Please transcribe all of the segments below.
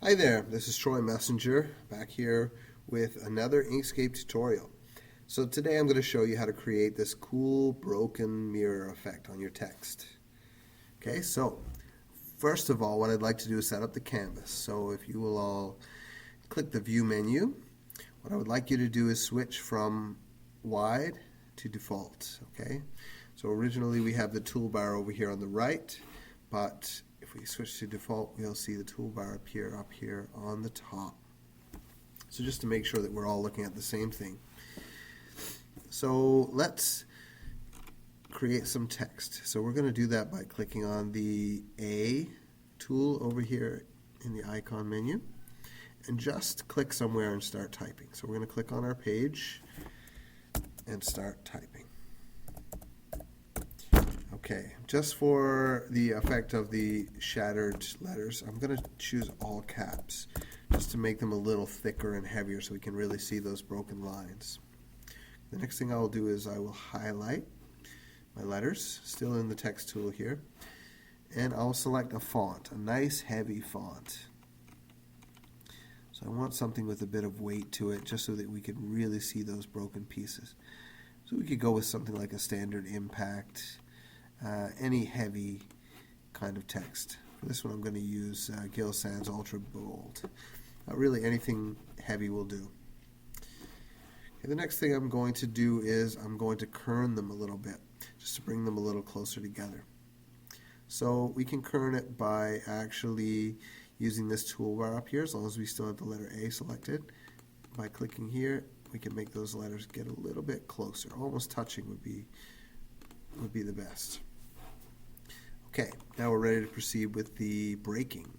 Hi there, this is Troy Messenger back here with another Inkscape tutorial. So today I'm going to show you how to create this cool broken mirror effect on your text. Okay, so first of all what I'd like to do is set up the canvas. So if you will all click the view menu, what I would like you to do is switch from wide to default. Okay, so originally we have the toolbar over here on the right, but if we switch to default, we'll see the toolbar appear up here on the top. So just to make sure that we're all looking at the same thing. So let's create some text. So we're going to do that by clicking on the A tool over here in the icon menu and just click somewhere and start typing. So we're going to click on our page and start typing. Okay, just for the effect of the shattered letters, I'm going to choose all caps just to make them a little thicker and heavier so we can really see those broken lines. The next thing I will do is I will highlight my letters, still in the text tool here, and I'll select a font, a nice heavy font. So I want something with a bit of weight to it just so that we can really see those broken pieces. So we could go with something like a standard impact, any heavy kind of text. For this one I'm going to use Gill Sans Ultra Bold. Really anything heavy will do. Okay, the next thing I'm going to do is I'm going to kern them a little bit, just to bring them a little closer together. So we can kern it by actually using this toolbar up here, as long as we still have the letter A selected. By clicking here, we can make those letters get a little bit closer. Almost touching would be the best. Okay, now we're ready to proceed with the breaking.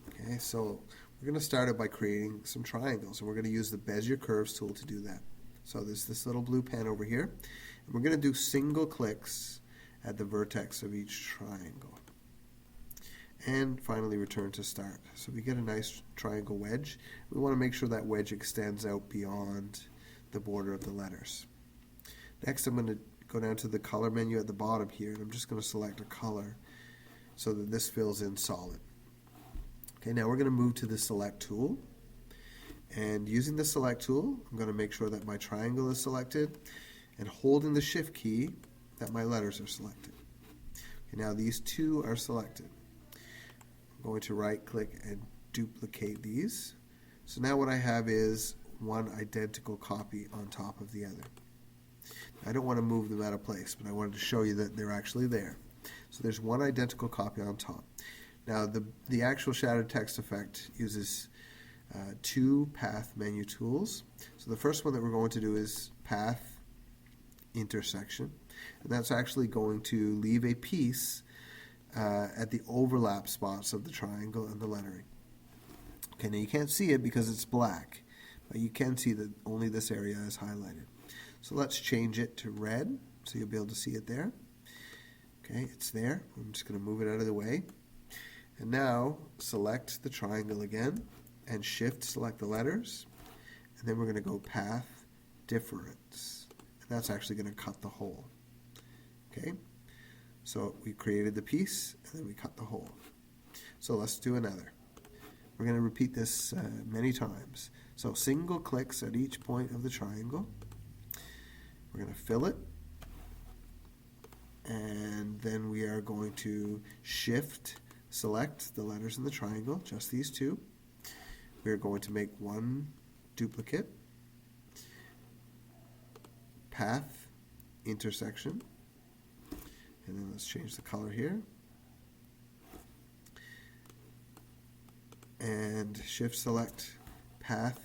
Okay, so we're going to start it by creating some triangles, and we're going to use the Bezier Curves tool to do that. So there's this little blue pen over here, and we're going to do single clicks at the vertex of each triangle. And finally return to start. So we get a nice triangle wedge. We want to make sure that wedge extends out beyond the border of the letters. Next I'm going to go down to the color menu at the bottom here, and I'm just going to select a color so that this fills in solid. Okay, now we're going to move to the select tool, and using the select tool I'm going to make sure that my triangle is selected, and holding the shift key that my letters are selected. Okay, now these two are selected. I'm going to right click and duplicate these. So now what I have is one identical copy on top of the other. I don't want to move them out of place, but I wanted to show you that they're actually there. So there's one identical copy on top. Now the actual shattered text effect uses two path menu tools. So the first one that we're going to do is path intersection, and that's actually going to leave a piece at the overlap spots of the triangle and the lettering. Okay, now you can't see it because it's black, but you can see that only this area is highlighted. So let's change it to red so you'll be able to see it there. Okay, it's there. I'm just going to move it out of the way. And now select the triangle again and shift select the letters, and then we're going to go path difference, and that's actually going to cut the hole. Okay, so we created the piece and then we cut the hole. So let's do another. We're going to repeat this many times. So single clicks at each point of the triangle. We're going to fill it, and then we are going to shift select the letters in the triangle, just these two. We're going to make one duplicate, path intersection, and then let's change the color here, and shift select path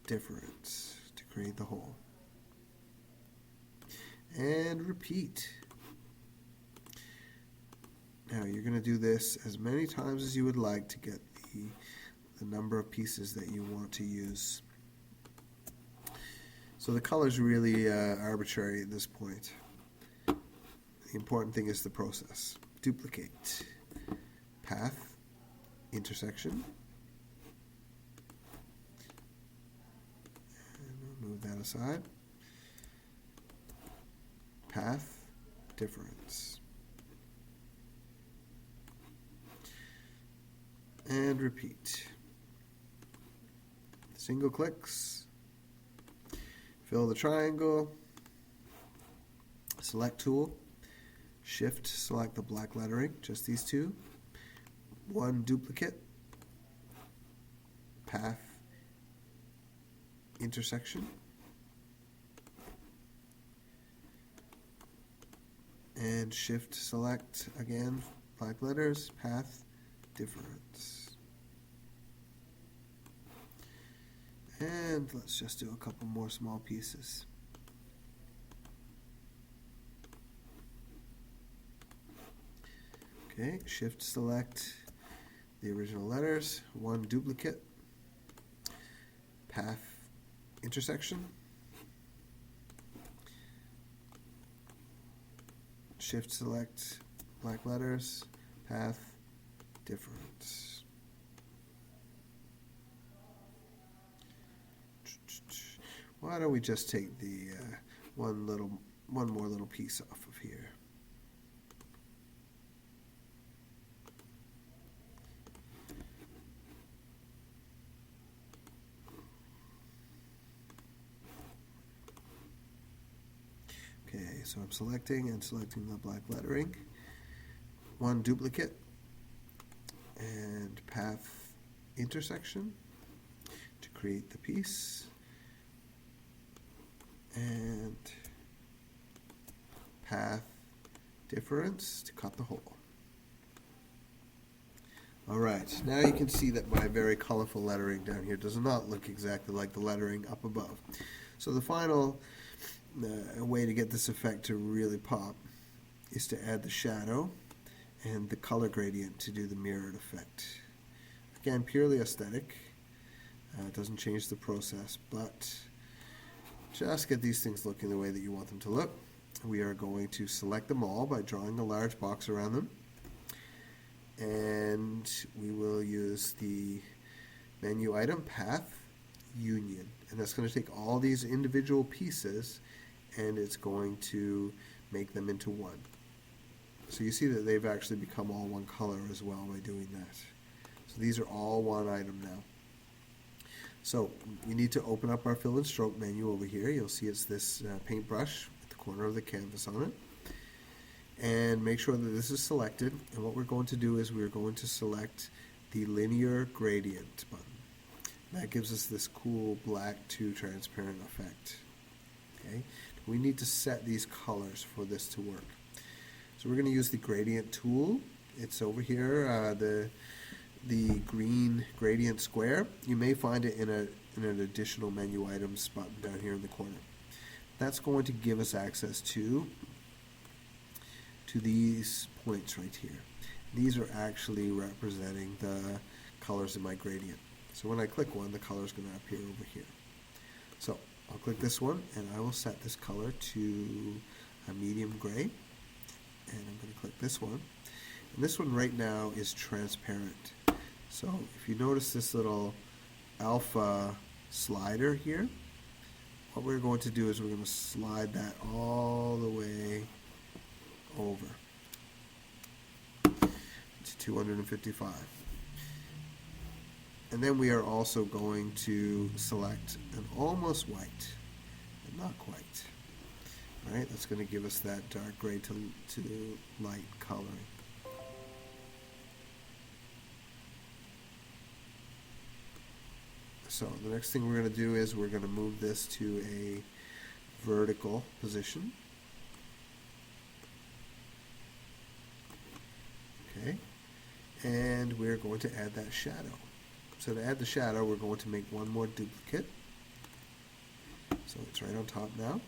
difference to create the hole, and repeat. Now you're going to do this as many times as you would like to get the number of pieces that you want to use. So the color is really arbitrary at this point. The important thing is the process. Duplicate, path, intersection, and we'll move that aside, path, difference. and repeat. Single clicks, fill the triangle, select tool, shift, select the black lettering, just these two, one duplicate, path, intersection, and shift, select again, black letters, path, difference. And let's just do a couple more small pieces. Okay, shift select the original letters, one duplicate, path intersection, shift select black letters, path difference. Why don't we just take the one more little piece off of here? Okay, so I'm selecting the black lettering, one duplicate, and path intersection to create the piece, and path difference to cut the hole. Alright, now you can see that my very colorful lettering down here does not look exactly like the lettering up above. So the final way to get this effect to really pop is to add the shadow and the color gradient to do the mirrored effect. Again, purely aesthetic. It doesn't change the process, but just get these things looking the way that you want them to look. We are going to select them all by drawing a large box around them. And we will use the menu item path union. And that's going to take all these individual pieces and it's going to make them into one. So you see that they've actually become all one color as well by doing that. So these are all one item now. So we need to open up our fill and stroke menu over here. You'll see it's this paintbrush at the corner of the canvas on it. And make sure that this is selected. And what we're going to do is we're going to select the linear gradient button. That gives us this cool black to transparent effect. Okay, we need to set these colors for this to work. So we're going to use the gradient tool. It's over here, the green gradient square. You may find it in an additional menu items button down here in the corner. That's going to give us access to these points right here. These are actually representing the colors in my gradient. So when I click one, the color is going to appear over here. So I'll click this one and I will set this color to a medium gray. And I'm going to click this one. And this one right now is transparent. So if you notice this little alpha slider here, what we're going to do is we're going to slide that all the way over to 255. And then we are also going to select an almost white, but not quite. All right, that's going to give us that dark gray to light coloring. So the next thing we're going to do is we're going to move this to a vertical position. Okay, and we're going to add that shadow. So to add the shadow, we're going to make one more duplicate. So it's right on top now.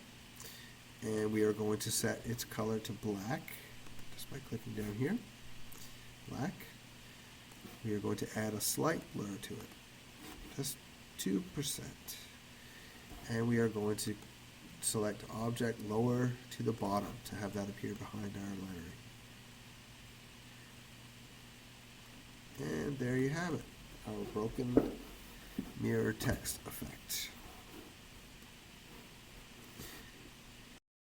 And we are going to set its color to black, just by clicking down here. Black. We are going to add a slight blur to it, just 2%. And we are going to select object lower to the bottom to have that appear behind our lettering. And there you have it, our broken mirror text effect.